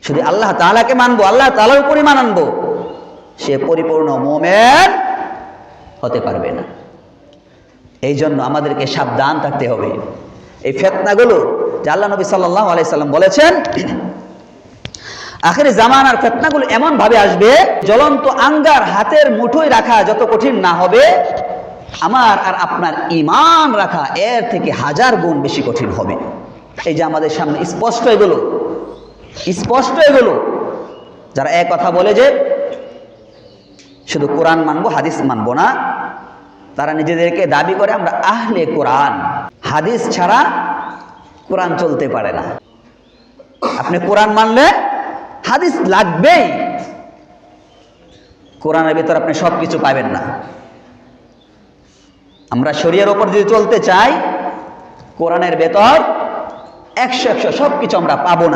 শুধু আল্লাহ তাআলাকে মানবো, আল্লাহ তাআলার উপরই মানবো, সে পরিপূর্ণ মুমিন হতে পারবে না। এই জন্য আমাদেরকে সাবধান থাকতে হবে। এই ফিতনাগুলো যে আল্লাহ নবী সাল্লাল্লাহু আলাইহি সাল্লাম বলেছেন, আখির জামানার ফিতনাগুলো এমন ভাবে আসবে, জ্বলন্ত আঙ্গার হাতের মুঠোয় রাখা যত কঠিন না হবে, আমার আর আপনার ঈমান রাখা এর থেকে 1000 গুণ বেশি কঠিন হবে। এই যে আমাদের সামনে স্পষ্ট এগুলো, যারা এক কথা বলে যে শুধু কোরআন মানবো, হাদিস মানবো না, তারা নিজেদেরকে দাবি করে আমরা আহলে কোরআন, হাদিস ছাড়া কোরআন চলতে পারে না। আপনি কোরআন মানলে হাদিস লাগবেই, কোরআনের ভিতর আপনি সবকিছু পাবেন না। আমরা শরীয়তের উপর যদি চলতে চাই, কোরআনের ভেতর 100% সবকিছু আমরা পাবো না।